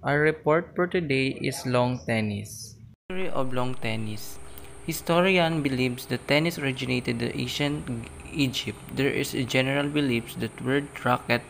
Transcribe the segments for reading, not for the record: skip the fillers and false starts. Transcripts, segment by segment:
Our report for today is long tennis. History of long tennis. Historian believes that tennis originated in ancient Egypt. There is a general belief that word racket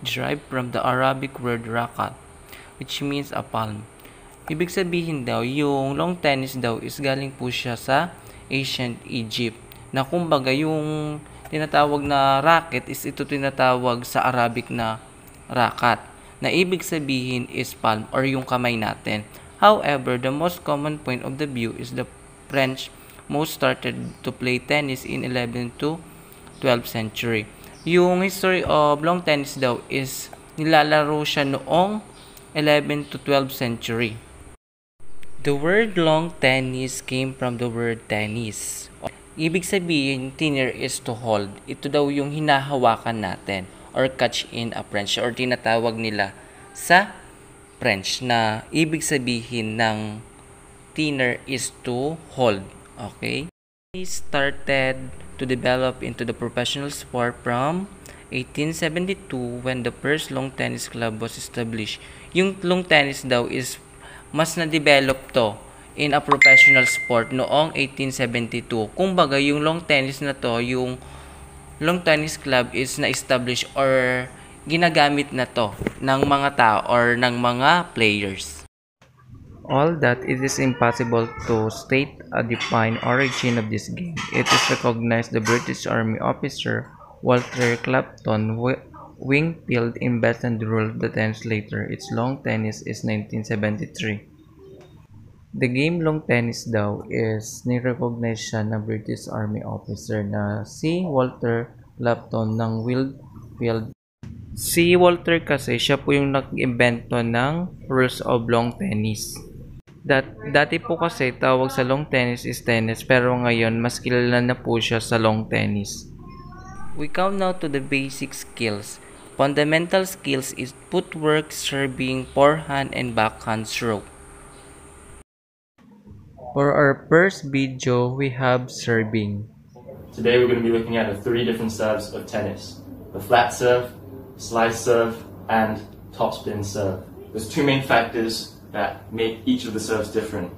derived from the Arabic word rakat, which means a palm. Ibig sabihin daw, yung long tennis daw is galing po siya sa ancient Egypt. Na kumbaga yung tinatawag na racket is ito tinatawag sa Arabic na rakat. Na ibig sabihin is palm or yung kamay natin. However, the most common point of the view is the French most started to play tennis in 11th to 12th century. Yung history of long tennis daw is nilalaro siya noong 11th to 12th century. The word long tennis came from the word tennis. Ibig sabihin, tenir is to hold. Ito daw yung hinahawakan natin or catch in a French or tinatawag nila sa French na ibig sabihin ng tenir is to hold. Okay? It started to develop into the professional sport from 1872 when the first long tennis club was established. Yung long tennis daw is mas na-develop to in a professional sport noong 1872. Kumbaga, yung long tennis na to, yung long tennis club is na-establish or ginagamit na to ng mga tao or ng mga players. All that it is impossible to state a defined origin of this game. It is recognized the British Army officer Walter Clapton Wingfield invented the rule of the tennis later. Its long tennis is 1973. The game long tennis daw is ni-recognize siya ng British Army officer na si Walter Clapton ng Wingfield. Si Walter kasi siya po yung nag-imbento ng rules of long tennis. Dati po kasi tawag sa long tennis is tennis pero ngayon mas kilala na po siya sa long tennis. We come now to the basic skills. Fundamental skills is footwork, serving, forehand, and backhand stroke. For our first video, we have serving. Today we're going to be looking at the three different serves of tennis. The flat serve, slide serve, and topspin serve. There's two main factors that make each of the serves different.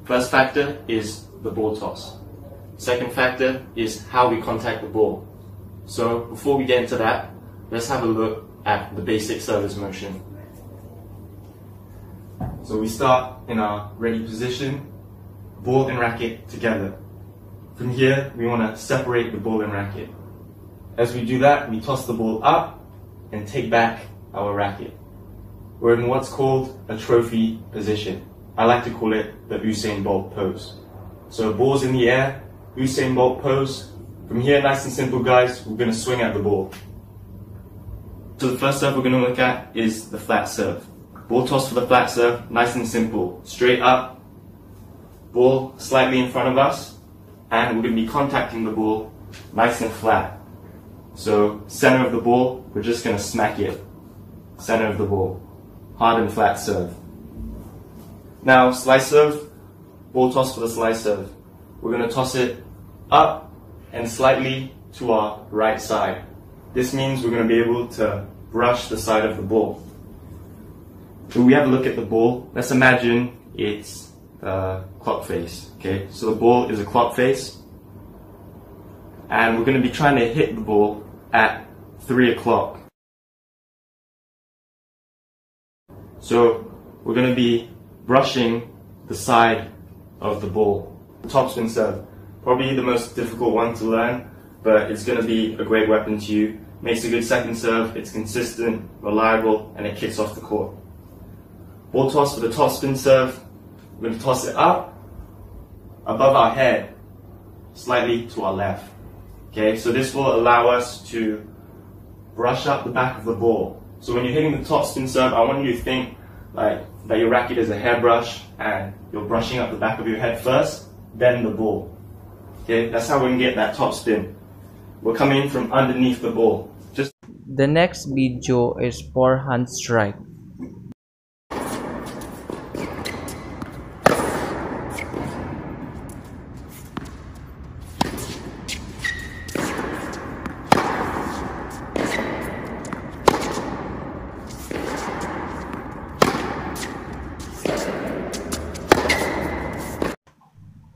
First factor is the ball toss. Second factor is how we contact the ball. So before we get into that, let's have a look at the basic service motion. So we start in our ready position, ball and racket together. From here, we want to separate the ball and racket. As we do that, we toss the ball up and take back our racket. We're in what's called a trophy position. I like to call it the Usain Bolt pose. So ball's in the air, Usain Bolt pose. From here, nice and simple, guys, we're going to swing at the ball. So the first serve we're going to look at is the flat serve. Ball toss for the flat serve, nice and simple. Straight up, ball slightly in front of us, and we're going to be contacting the ball nice and flat. So center of the ball, we're just going to smack it. Center of the ball. Hard and flat serve. Now slice serve, ball toss for the slice serve. We're going to toss it up and slightly to our right side. This means we're going to be able to brush the side of the ball. When we have a look at the ball, let's imagine it's a clock face. Okay, so the ball is a clock face, and we're going to be trying to hit the ball at 3 o'clock. So we're going to be brushing the side of the ball. Topspin serve, probably the most difficult one to learn, but it's going to be a great weapon to you. Makes a good second serve, it's consistent, reliable, and it kicks off the court. Ball toss for the topspin serve. We're going to toss it up, above our head, slightly to our left. Okay, so this will allow us to brush up the back of the ball. So when you're hitting the topspin serve, I want you to think like that your racket is a hairbrush and you're brushing up the back of your head first, then the ball. Okay, that's how we can get that topspin. We're coming from underneath the ball. The next video is forehand strike.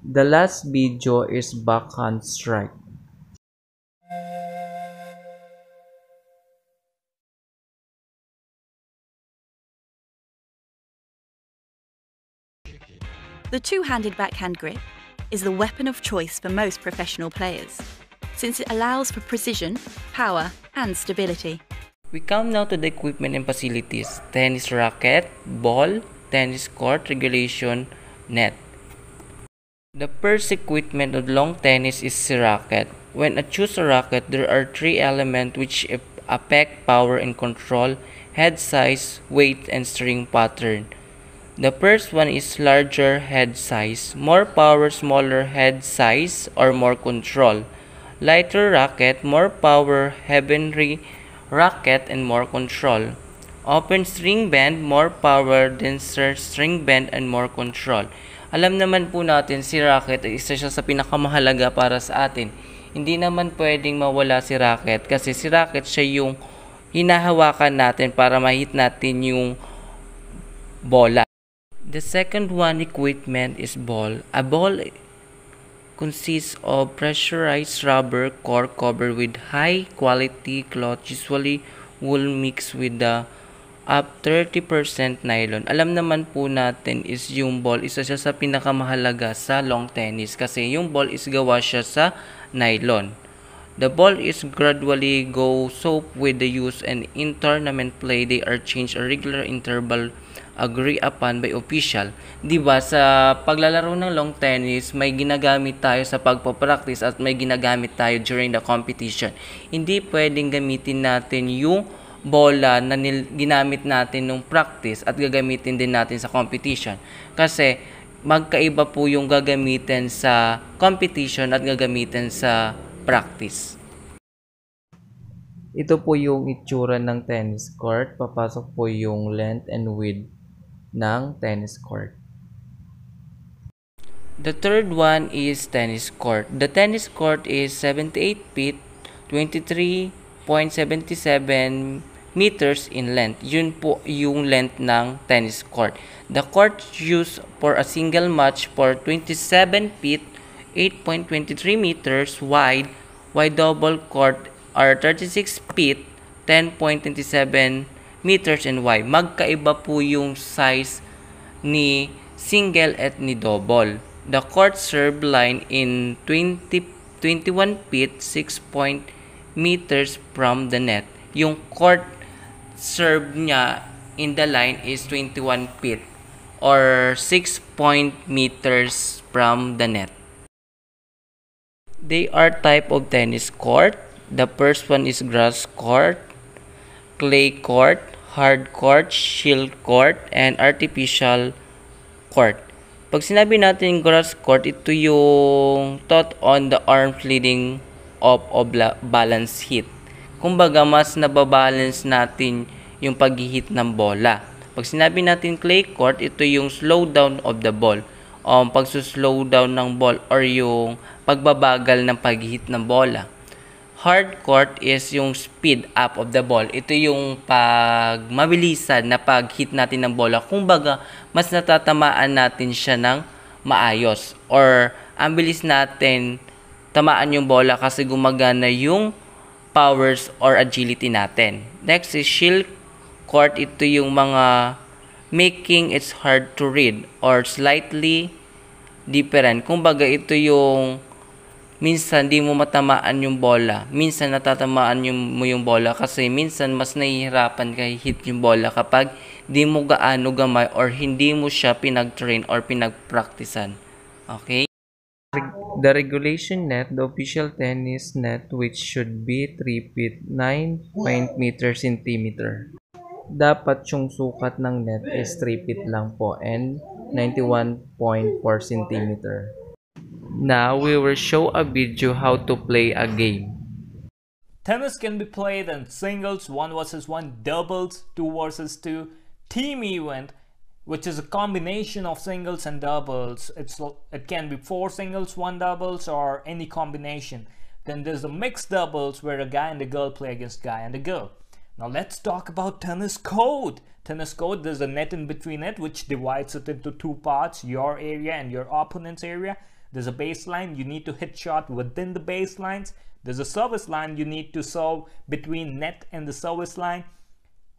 The last video is backhand strike. The two-handed backhand grip is the weapon of choice for most professional players, since it allows for precision, power, and stability. We come now to the equipment and facilities: tennis racket, ball, tennis court, regulation, net. The first equipment of long tennis is the racket. When I choose a racket, there are three elements which affect power and control: head size, weight, and string pattern. The first one is larger head size. More power, smaller head size, or more control. Lighter racket, more power, heavier racket, and more control. Open string band, more power, denser string band, and more control. Alam naman po natin si racket ay isa siya sa pinakamahalaga para sa atin. Hindi naman pwedeng mawala si racket kasi si racket siya yung hinahawakan natin para ma-hit natin yung bola. The second one equipment is ball. A ball consists of pressurized rubber core covered with high quality cloth, usually wool mixed with the up 30% nylon. Alam naman po natin is yung ball, isa siya sa pinakamahalaga sa long tennis kasi yung ball is gawa siya sa nylon. The ball is gradually go soaked with the use, and in tournament play they are changed a regular interval agree upon by official. Diba sa paglalaro ng long tennis, may ginagamit tayo sa pagpapractice at may ginagamit tayo during the competition. Hindi pwedeng gamitin natin yung bola na ginamit natin nung practice at gagamitin din natin sa competition. Kasi magkaiba po yung gagamitin sa competition at gagamitin sa practice. Ito po yung itsura ng tennis court. Papasok po yung length and width ng tennis court. The third one is tennis court. The tennis court is 78 feet, 23.77 meters in length. Yun po yung length ng tennis court. The court used for a single match for 27 feet, 8.23 meters wide. Wide double court are 36 feet, 10.27 meters in wide. Magkaiba po yung size ni single at ni double. The court serve line in 21 feet, 6 meters from the net. Yung court serve niya in the line is 21 feet or 6 meters from the net. They are type of tennis court. The first one is grass court, clay court, hard court, shield court, and artificial court. Pag sinabi natin grass court, ito yung taught on the arms leading off of balance hit. Kumbaga, mas nababalance natin yung pag-hit ng bola. Pag sinabi natin clay court, ito yung slow down of the ball. Pag-slow down ng ball or yung pagbabagal ng pag-hit ng bola. Hard court is yung speed up of the ball. Ito yung mabilisan na pag-hit natin ng bola. Kumbaga, mas natatamaan natin siya ng maayos. Or, ang bilis natin tamaan yung bola kasi gumagana yung powers or agility natin. Next is shield court. Ito yung mga making it's hard to read or slightly different. Kumbaga, ito yung minsan di mo matamaan yung bola. Minsan natatamaan mo yung bola kasi minsan mas nahihirapan ka hit yung bola kapag di mo gaano gamay or hindi mo siya pinag-train or pinag-practicean. Okay? The regulation net, the official tennis net, which should be 3 feet 9 meters centimeter. Dapat yung sukat ng net is 3 feet lang po and 91.4 centimeter. Now we will show a video how to play a game. Tennis can be played in singles, 1 versus 1, doubles, 2 versus 2, team event, which is a combination of singles and doubles. It can be 4 singles, 1 doubles, or any combination. Then there's the mixed doubles where a guy and a girl play against guy and a girl. Now let's talk about tennis court. Tennis court, there's a net in between it which divides it into 2 parts, your area and your opponent's area. There's a baseline, you need to hit shot within the baselines. There's a service line, you need to serve between net and the service line.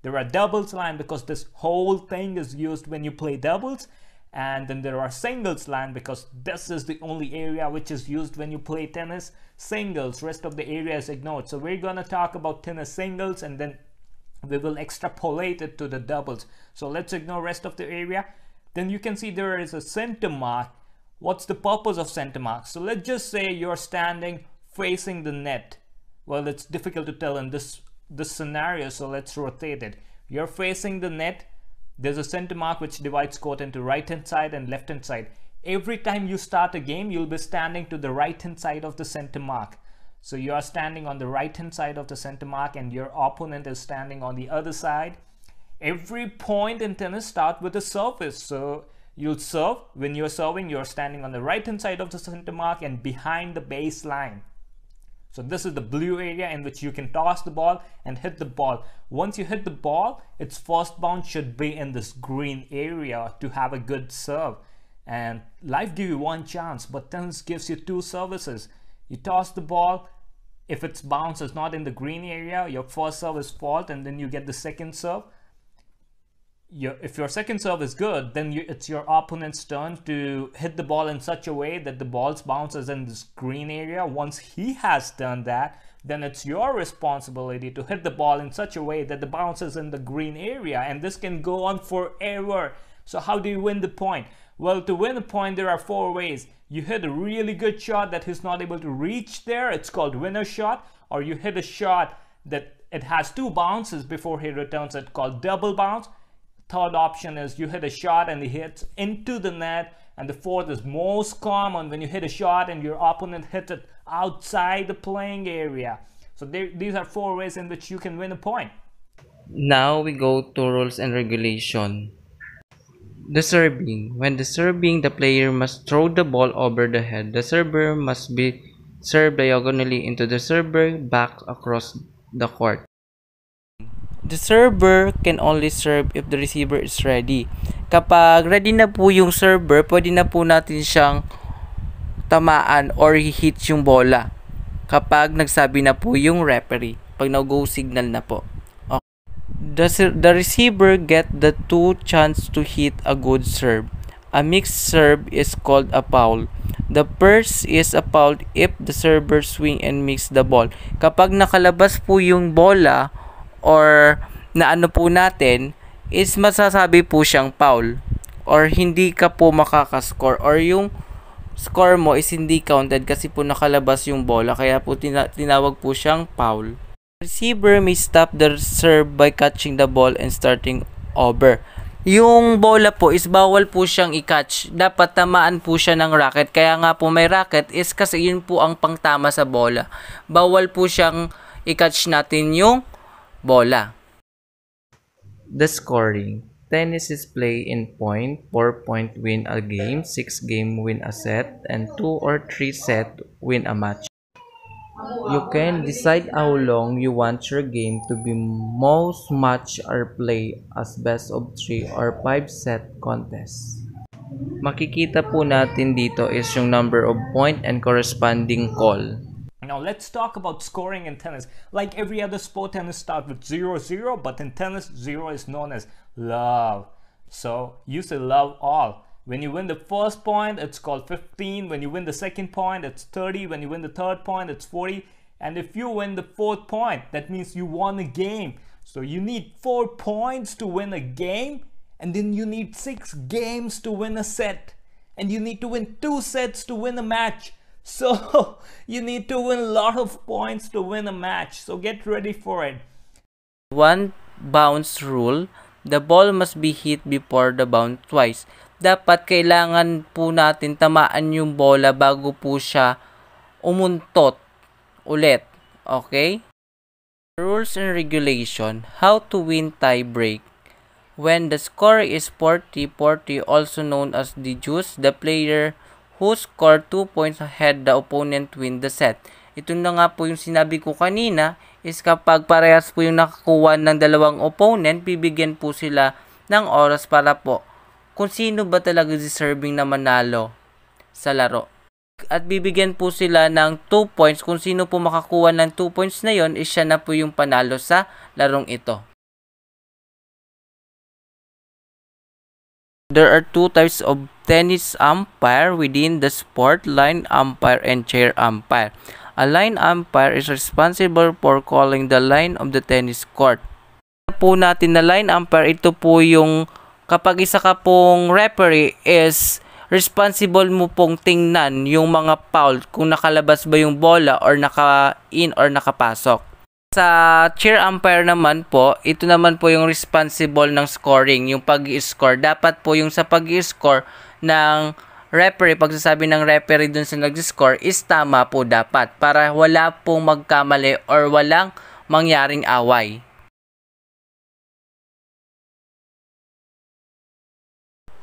There are doubles line because this whole thing is used when you play doubles. And then there are singles line because this is the only area which is used when you play tennis. Singles, rest of the area is ignored. So we're gonna talk about tennis singles and then we will extrapolate it to the doubles. So let's ignore rest of the area. Then you can see there is a center mark. What's the purpose of center mark? So let's just say you're standing facing the net. Well, it's difficult to tell in this scenario, so let's rotate it. You're facing the net. There's a center mark which divides court into right hand side and left hand side. Every time you start a game, you'll be standing to the right hand side of the center mark. So you are standing on the right hand side of the center mark and your opponent is standing on the other side. Every point in tennis starts with a service. So you'll serve. When you're serving, you're standing on the right hand side of the center mark and behind the baseline. So this is the blue area in which you can toss the ball and hit the ball. Once you hit the ball, its first bounce should be in this green area to have a good serve. And life gives you one chance, but tennis gives you two services. You toss the ball. If its bounce is not in the green area, your first serve is fault and then you get the second serve. If your second serve is good, then it's your opponent's turn to hit the ball in such a way that the ball's bounce is in this green area. Once he has done that, then it's your responsibility to hit the ball in such a way that the bounce is in the green area, and this can go on forever. So how do you win the point? Well, to win a point, there are four ways. You hit a really good shot that he's not able to reach there. It's called winner shot. Or you hit a shot that it has two bounces before he returns it, called double bounce. Third option is you hit a shot and he hits into the net. And the fourth is most common, when you hit a shot and your opponent hits it outside the playing area. So these are four ways in which you can win a point. Now we go to rules and regulation. The serving. When the serving, the player must throw the ball over the head. The server must be served diagonally into the server back across the court. The server can only serve if the receiver is ready. Kapag ready na po yung server, pwede na po natin siyang tamaan or hit yung bola. Kapag nagsabi na po yung referee, pag nag-go signal na po. The receiver get the two chance to hit a good serve. A mixed serve is called a foul. The first is a foul if the server swing and mix the ball. Kapag nakalabas po yung bola or na ano po natin, is masasabi po siyang foul. Or hindi ka po makakascore. Or yung score mo is hindi counted kasi po nakalabas yung bola. Kaya po tinawag po siyang foul. Receiver may stop the serve by catching the ball and starting over. Yung bola po is bawal po siyang i-catch. Dapat tamaan po siya ng racket. Kaya nga po may racket is kasi yun po ang pangtama sa bola. Bawal po siyang i-catch natin yung bola. The scoring. Tennis is played in point. 4 point win a game, 6 game win a set, and 2 or 3 set win a match. You can decide how long you want your game to be. Most match are played as best of 3 or 5 set contest. Makikita po natin dito is yung number of point and corresponding call. Now let's talk about scoring in tennis. Like every other sport, tennis starts with 0-0, but in tennis, 0 is known as love. So you say love all. When you win the first point, it's called 15. When you win the second point, it's 30. When you win the third point, it's 40. And if you win the fourth point, that means you won a game. So you need 4 points to win a game. And then you need 6 games to win a set. And you need to win 2 sets to win a match. So you need to win a lot of points to win a match. So get ready for it. One bounce rule. The ball must be hit before the bounce twice. Dapat kailangan po natin tamaan yung bola bago po siya umuntot ulit. Okay? Rules and regulation. How to win tie break. When the score is 40-40, also known as the juice, the player who scored 2 points ahead the opponent win the set. Ito na nga po yung sinabi ko kanina, is kapag parehas po yung nakakuha ng dalawang opponent, bibigyan po sila ng oras para po kung sino ba talaga deserving na manalo sa laro. at bibigyan po sila ng 2 points. Kung sino po makakuha ng 2 points na yon, siya na po yung panalo sa larong ito. There are two types of tennis umpire within the sport: line umpire and chair umpire. A line umpire is responsible for calling the line of the tennis court. Po natin na line umpire, ito po yung kapag isa ka pong referee is responsible mo pong tingnan yung mga foul, kung nakalabas ba yung bola or naka-in or nakapasok. Sa chair umpire naman po, ito naman po yung responsible ng scoring, yung pag-i-score. Dapat po yung sa pag-i-score ng referee, pagsasabi ng referee dun sa nag-score is tama po dapat para wala pong magkamali or walang mangyaring away.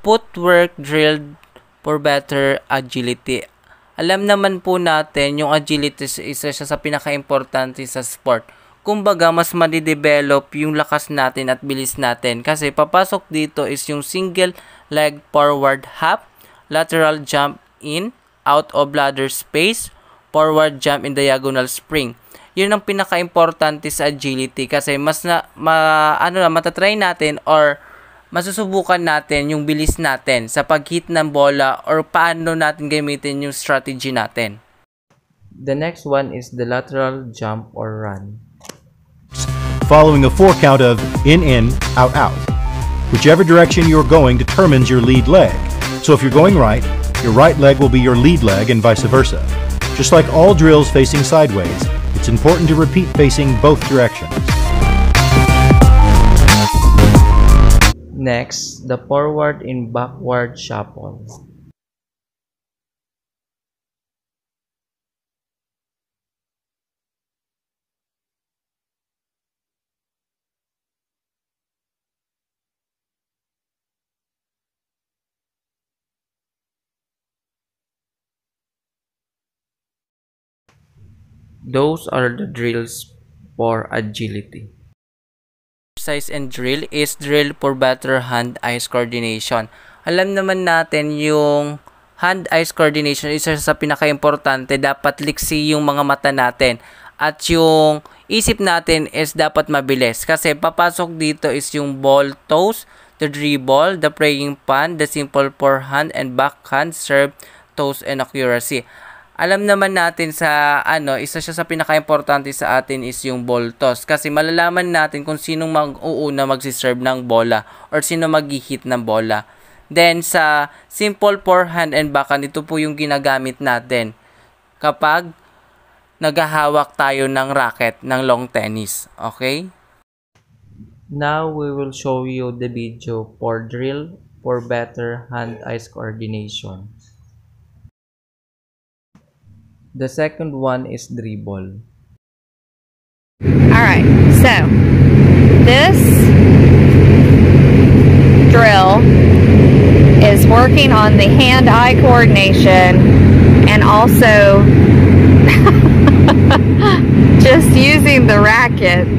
Footwork drilled for better agility. Alam naman po natin yung agility isa siya sa pinaka-importante sa sport. Kumbaga, mas madidevelop yung lakas natin at bilis natin. Kasi papasok dito is yung single leg forward hop, lateral jump in, out of ladder space, forward jump in diagonal spring. Yun ang pinaka-importante sa agility kasi mas matatry natin or masusubukan natin yung bilis natin sa pag-hit ng bola or paano natin gamitin yung strategy natin. The next one is the lateral jump or run. Following a 4 count of in, out, out. Whichever direction you're going determines your lead leg. So if you're going right, your right leg will be your lead leg and vice versa. Just like all drills facing sideways, it's important to repeat facing both directions. Next, the forward and backward shuffle. Those are the drills for agility. Exercise and drill is drill for better hand-eye coordination. Alam naman natin yung hand-eye coordination isa sa pinaka-importante. Dapat liksi yung mga mata natin. At yung isip natin is dapat mabilis. Kasi papasok dito is yung ball toss, the dribble, the praying pan, the simple forehand and backhand, serve, toss, and accuracy. Alam naman natin sa isa siya sa pinaka-importante sa atin is yung ball toss. Kasi malalaman natin kung sinong mag-uuna magsiserve ng bola or sino mag-hit ng bola. Then sa simple forehand and backhand, ito po yung ginagamit natin kapag naghahawak tayo ng racket ng long tennis. Okay? Now we will show you the video for drill for better hand-eye coordination. The second one is dribble. Alright, so this drill is working on the hand-eye coordination and also just using the racket.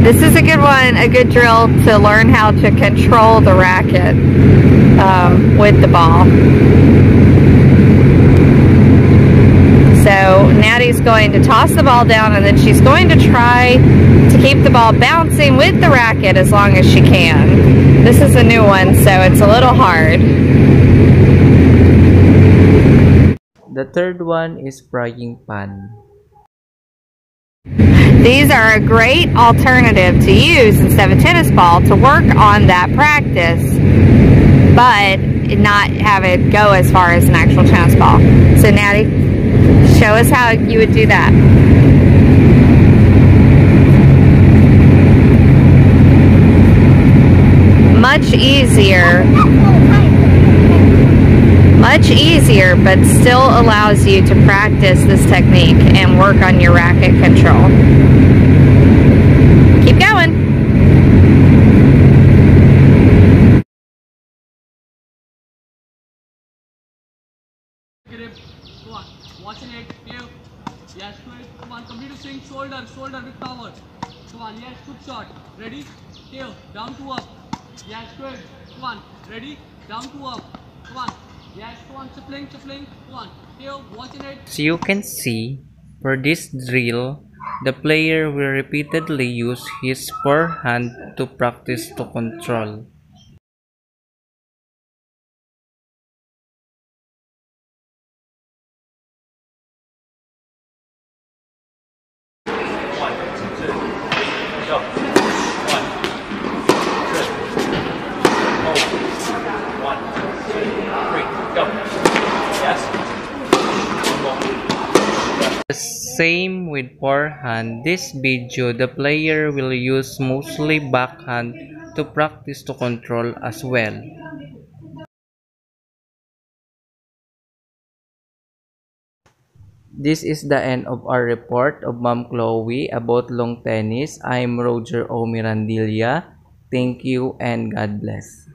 This is a good one, a good drill to learn how to control the racket with the ball. So Natty's going to toss the ball down and then she's going to try to keep the ball bouncing with the racket as long as she can. This is a new one, so it's a little hard. The third one is frying pan. These are a great alternative to use instead of a tennis ball to work on that practice, but not have it go as far as an actual tennis ball. So Natty, show us how you would do that. Much easier, but still allows you to practice this technique and work on your racket control. Keep going. Watch your leg, give. Yes, quick. Come on, complete the swing. Shoulder with power. Come on, yes, good shot. Ready? Tail, down to up. Yes, good. Come on. Ready? Down to up. Come on. Yes, come on. Shuffling, shuffling. Come on. Tail, watching it. As you can see, for this drill, the player will repeatedly use his forehand to practice to control. The same with forehand. This video, the player will use mostly backhand to practice to control as well. This is the end of our report of Ma'am Chloe about long tennis. I'm Roger O. Mirandilla. Thank you and God bless.